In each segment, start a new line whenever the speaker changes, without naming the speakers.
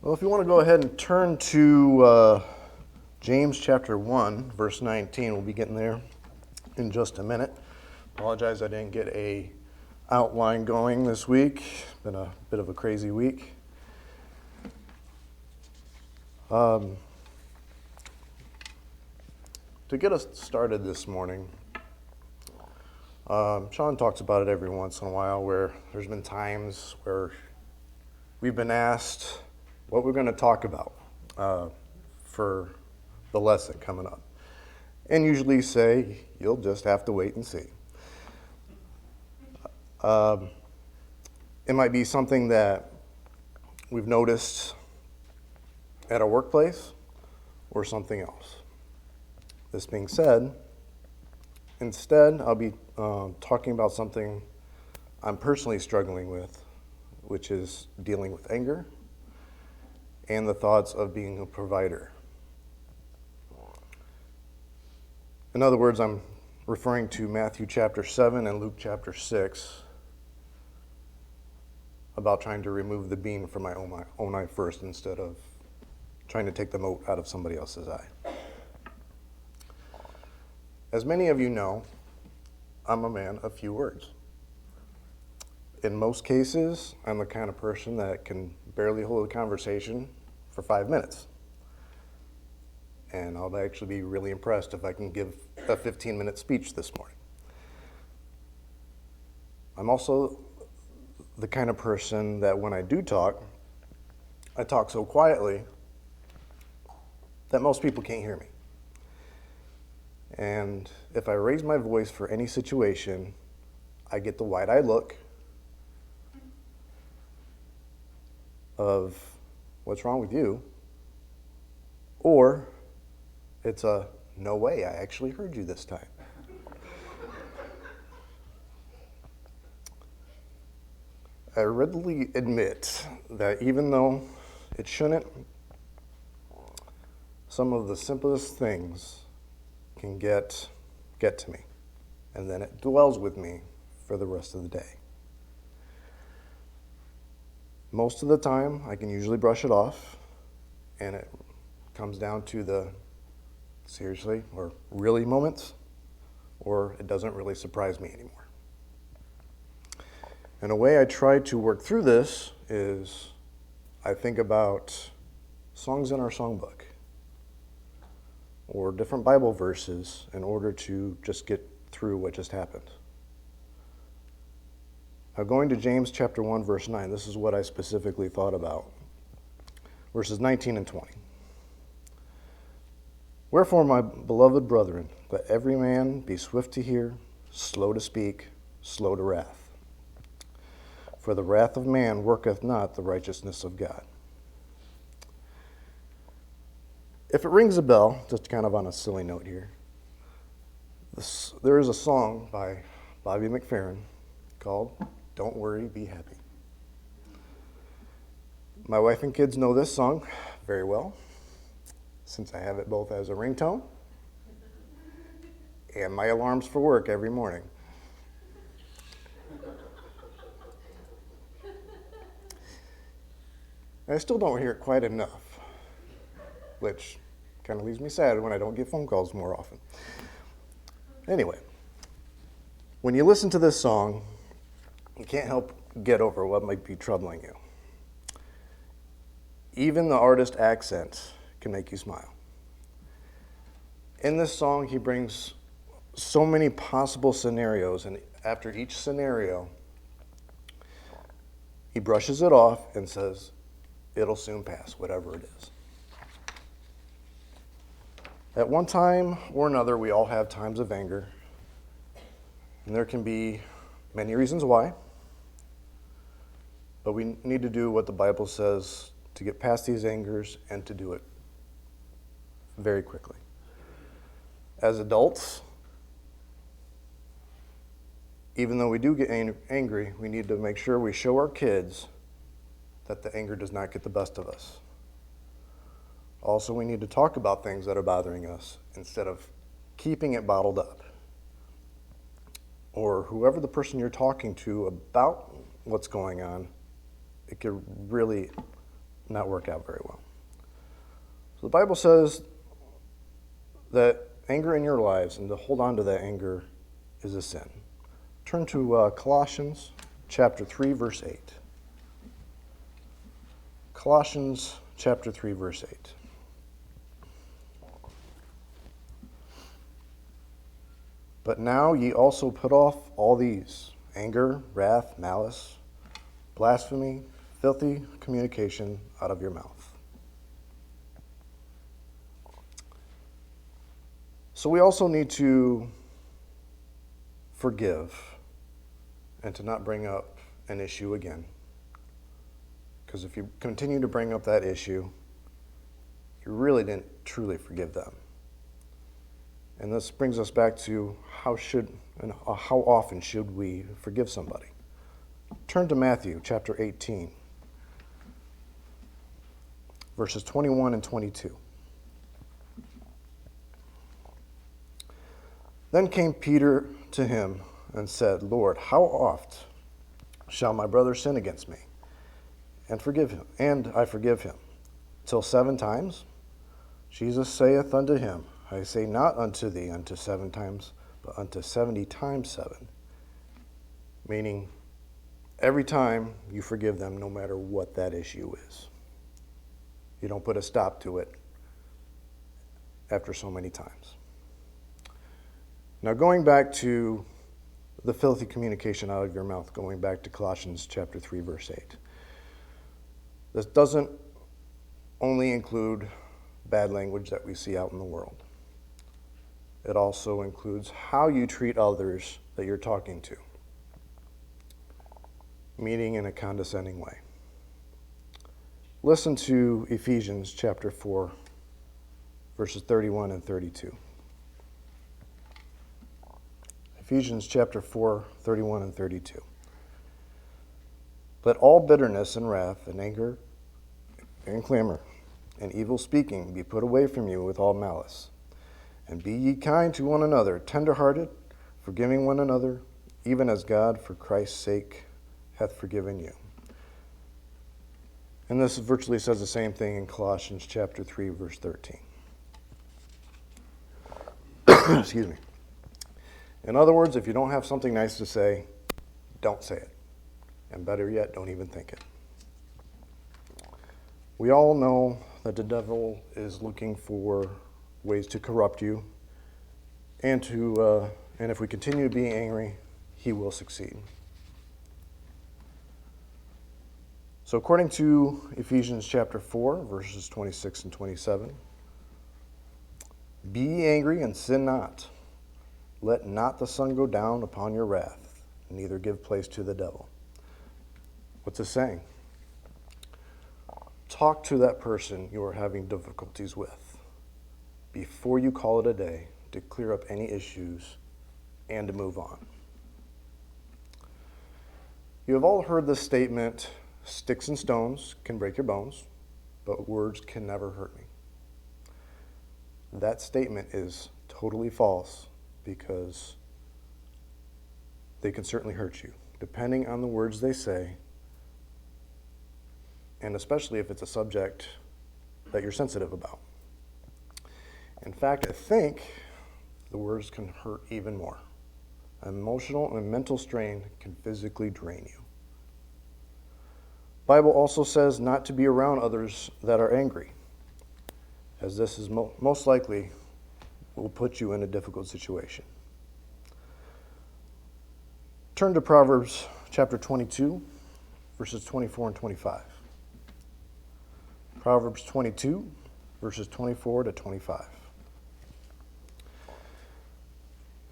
Well, if you want to go ahead and turn to James chapter 1, verse 19, we'll be getting there in just a minute. Apologize I didn't get a outline going this week. Been a bit of a crazy week. To get us started this morning, Sean talks about it every once in a while where there's been times where we've been asked what we're going to talk about for the lesson coming up. And usually say, you'll just have to wait and see. It might be something that we've noticed at our workplace or something else. This being said, instead I'll be talking about something I'm personally struggling with, which is dealing with anger and the thoughts of being a provider. In other words, I'm referring to Matthew chapter 7 and Luke chapter 6 about trying to remove the beam from my own eye first instead of trying to take the mote out of somebody else's eye. As many of you know, I'm a man of few words. In most cases, I'm the kind of person that can barely hold a conversation for 5 minutes. And I'll actually be really impressed if I can give a 15-minute speech this morning. I'm also the kind of person that when I do talk, I talk so quietly that most people can't hear me. And if I raise my voice for any situation, I get the wide-eyed look of, what's wrong with you? Or it's a, no way, I actually heard you this time. I readily admit that even though it shouldn't, some of the simplest things can get to me, and then it dwells with me for the rest of the day. Most of the time, I can usually brush it off, and it comes down to the seriously or really moments, or it doesn't really surprise me anymore. And a way I try to work through this is I think about songs in our songbook or different Bible verses in order to just get through what just happened. Now, going to James chapter 1, verse 9, this is what I specifically thought about. Verses 19 and 20. Wherefore, my beloved brethren, let every man be swift to hear, slow to speak, slow to wrath. For the wrath of man worketh not the righteousness of God. If it rings a bell, just kind of on a silly note here, there is a song by Bobby McFerrin called Don't Worry, Be Happy. My wife and kids know this song very well, since I have it both as a ringtone and my alarms for work every morning. I still don't hear it quite enough, which kind of leaves me sad when I don't get phone calls more often. Anyway, when you listen to this song, you can't help get over what might be troubling you. Even the artist accent can make you smile. In this song, he brings so many possible scenarios, and after each scenario, he brushes it off and says, it'll soon pass, whatever it is. At one time or another, we all have times of anger, and there can be many reasons why, but we need to do what the Bible says to get past these angers and to do it very quickly. As adults, even though we do get angry, we need to make sure we show our kids that the anger does not get the best of us. Also, we need to talk about things that are bothering us instead of keeping it bottled up. Or whoever the person you're talking to about what's going on, it could really not work out very well. So the Bible says that anger in your lives and to hold on to that anger is a sin. Turn to Colossians chapter 3, verse 8. Colossians chapter 3, verse 8. But now ye also put off all these: anger, wrath, malice, blasphemy, filthy communication out of your mouth. So we also need to forgive and to not bring up an issue again. Because if you continue to bring up that issue, you really didn't truly forgive them. And this brings us back to how often should we forgive somebody? Turn to Matthew chapter 18, verses 21 and 22. Then came Peter to him and said, Lord, how oft shall my brother sin against me and I forgive him? Till 7 times? Jesus saith unto him, I say not unto thee unto 7 times, but unto 70 times 7. Meaning, every time you forgive them, no matter what that issue is. You don't put a stop to it after so many times. Now, going back to the filthy communication out of your mouth, going back to Colossians chapter 3, verse 8. This doesn't only include bad language that we see out in the world. It also includes how you treat others that you're talking to, meaning in a condescending way. Listen to Ephesians chapter 4, verses 31 and 32. Ephesians chapter 4, 31 and 32. Let all bitterness and wrath and anger and clamor and evil speaking be put away from you with all malice. And be ye kind to one another, tender-hearted, forgiving one another, even as God, for Christ's sake, hath forgiven you. And this virtually says the same thing in Colossians chapter 3, verse 13. Excuse me. In other words, if you don't have something nice to say, don't say it. And better yet, don't even think it. We all know that the devil is looking for ways to corrupt you, and if we continue to be angry, he will succeed. So according to Ephesians chapter 4, verses 26 and 27, be ye angry and sin not. Let not the sun go down upon your wrath, neither give place to the devil. What's it saying? Talk to that person you are having difficulties with before you call it a day, to clear up any issues and to move on. You have all heard this statement, sticks and stones can break your bones, but words can never hurt me. That statement is totally false, because they can certainly hurt you, depending on the words they say, and especially if it's a subject that you're sensitive about. In fact, I think the words can hurt even more. Emotional and mental strain can physically drain you. The Bible also says not to be around others that are angry, as this is most likely will put you in a difficult situation. Turn to Proverbs chapter 22, verses 24 and 25. Proverbs 22, verses 24 to 25.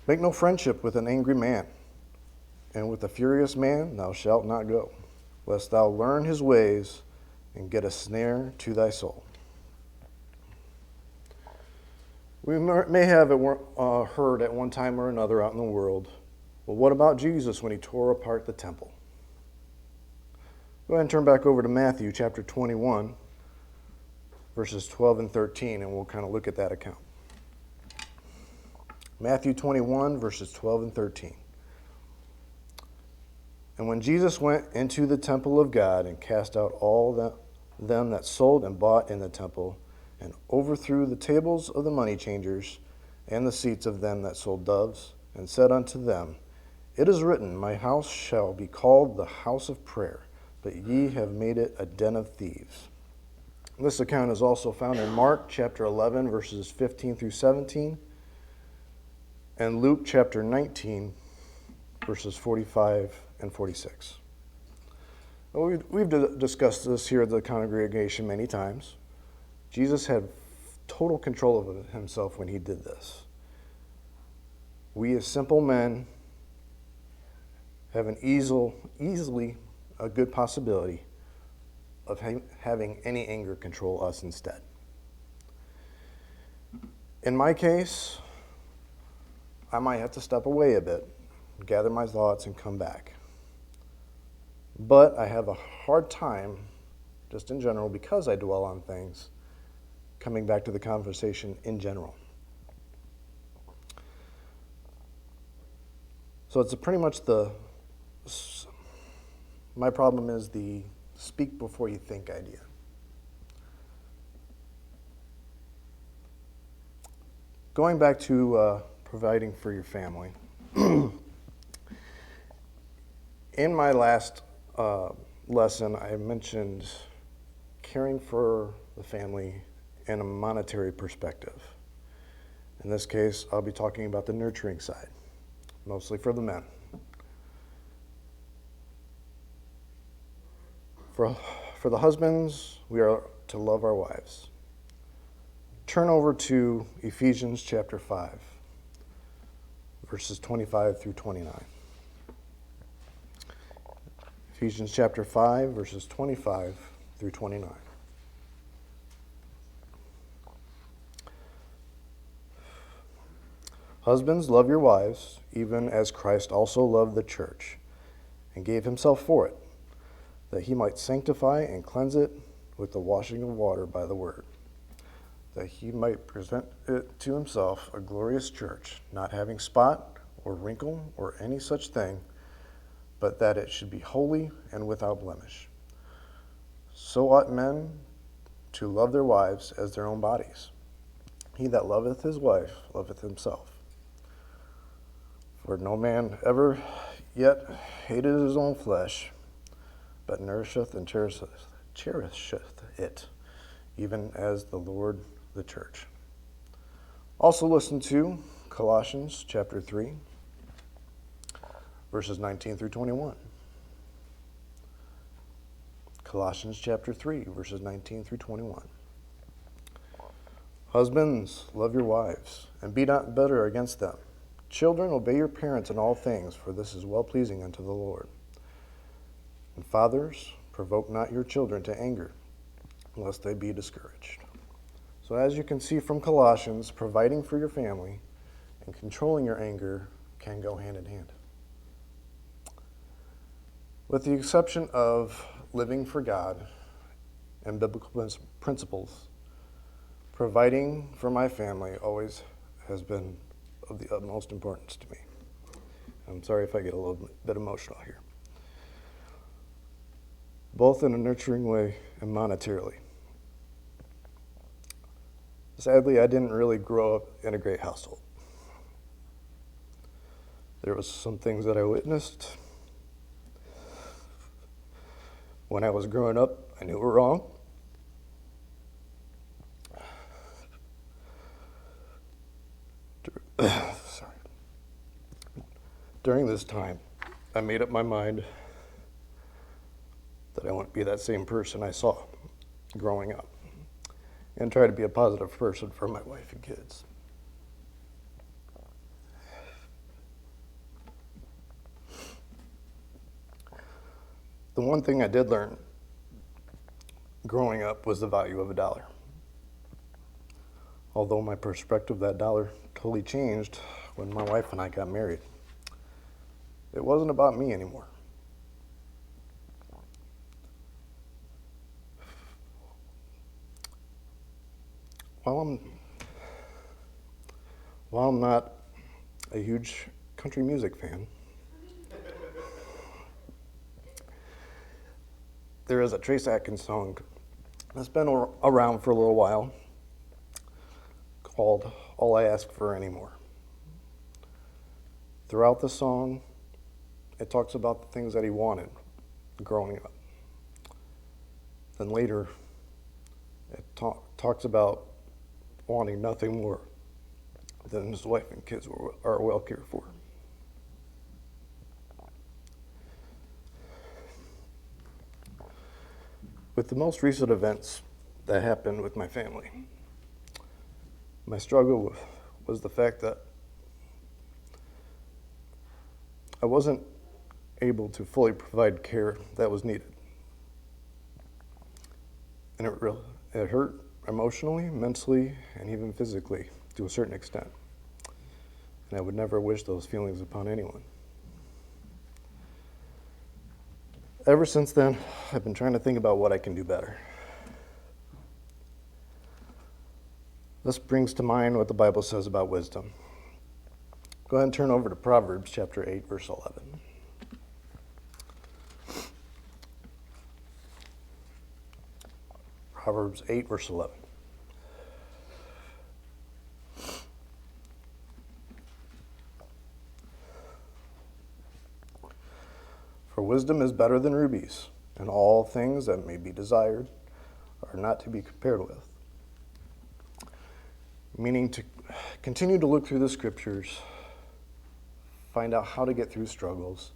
Make no friendship with an angry man, and with a furious man thou shalt not go, lest thou learn his ways and get a snare to thy soul. We may have heard at one time or another out in the world, well, what about Jesus when he tore apart the temple? Go ahead and turn back over to Matthew chapter 21, verses 12 and 13, and we'll kind of look at that account. Matthew 21, verses 12 and 13. And when Jesus went into the temple of God and cast out all them that sold and bought in the temple, and overthrew the tables of the money changers and the seats of them that sold doves, and said unto them, It is written, My house shall be called the house of prayer, but ye have made it a den of thieves. This account is also found in Mark chapter 11, verses 15 through 17, and Luke chapter 19, verses 45 and 46. Well, we've discussed this here at the congregation many times. Jesus had total control of himself when he did this. We as simple men have an easily a good possibility of having any anger control us instead. In my case, I might have to step away a bit, gather my thoughts, and come back. But I have a hard time, just in general, because I dwell on things, coming back to the conversation in general. So it's pretty much my problem is the speak before you think idea. Going back to providing for your family. In my last lesson, I mentioned caring for the family in a monetary perspective. In this case, I'll be talking about the nurturing side, mostly for the men. For the husbands, we are to love our wives. Turn over to Ephesians chapter 5, verses 25 through 29. Ephesians chapter 5, verses 25 through 29. Husbands, love your wives, even as Christ also loved the church, and gave himself for it, that he might sanctify and cleanse it with the washing of water by the word, that he might present it to himself a glorious church, not having spot or wrinkle or any such thing, but that it should be holy and without blemish. So ought men to love their wives as their own bodies. He that loveth his wife loveth himself. For no man ever yet hated his own flesh, but nourisheth and cherisheth it, even as the Lord the church. Also listen to Colossians chapter 3, verses 19 through 21. Colossians chapter 3, verses 19 through 21. Husbands, love your wives, and be not bitter against them. Children, obey your parents in all things, for this is well-pleasing unto the Lord. And fathers, provoke not your children to anger, lest they be discouraged. So as you can see from Colossians, providing for your family and controlling your anger can go hand in hand. With the exception of living for God and biblical principles, providing for my family always has been of the utmost importance to me. I'm sorry if I get a little bit emotional here. Both in a nurturing way and monetarily. Sadly, I didn't really grow up in a great household. There was some things that I witnessed when I was growing up I knew were wrong. Sorry. During this time, I made up my mind that I wouldn't be that same person I saw growing up, and try to be a positive person for my wife and kids. The one thing I did learn growing up was the value of $1. Although my perspective of that dollar totally changed when my wife and I got married. It wasn't about me anymore. While I'm not a huge country music fan, there is a Trace Atkins song It's been around for a little while, called All I Ask for Anymore. Throughout the song, it talks about the things that he wanted growing up. Then later, it talks about wanting nothing more than his wife and kids are well cared for. With the most recent events that happened with my family, my struggle was the fact that I wasn't able to fully provide care that was needed. And it hurt emotionally, mentally, and even physically to a certain extent. And I would never wish those feelings upon anyone. Ever since then, I've been trying to think about what I can do better. This brings to mind what the Bible says about wisdom. Go ahead and turn over to Proverbs chapter 8, verse 11. Proverbs 8, verse 11. For wisdom is better than rubies, and all things that may be desired are not to be compared with. Meaning to continue to look through the scriptures, find out how to get through struggles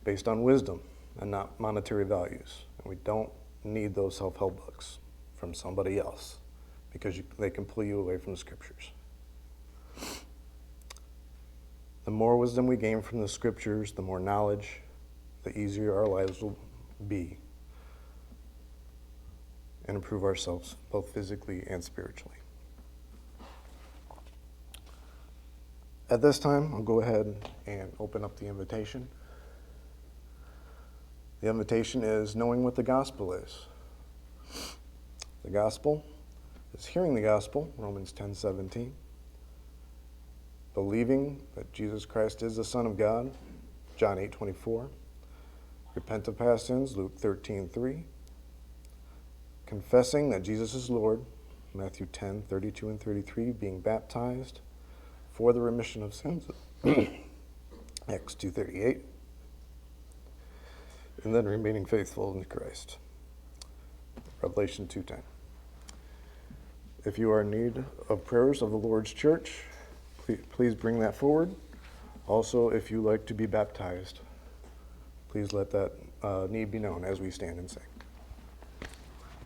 based on wisdom and not monetary values. And we don't need those self-help books from somebody else because they can pull you away from the scriptures. The more wisdom we gain from the scriptures, the more knowledge, the easier our lives will be and improve ourselves both physically and spiritually. At this time, I'll go ahead and open up the invitation. The invitation is knowing what the gospel is. The gospel is hearing the gospel, Romans 10:17. Believing that Jesus Christ is the Son of God, John 8:24. Repent of past sins, Luke 13:3. Confessing that Jesus is Lord, Matthew 10:32 and 33. Being baptized for the remission of sins, Acts 2:38. And then remaining faithful in Christ, Revelation 2:10. If you are in need of prayers of the Lord's church, please bring that forward. Also, if you like to be baptized, please let that need be known as we stand and sing.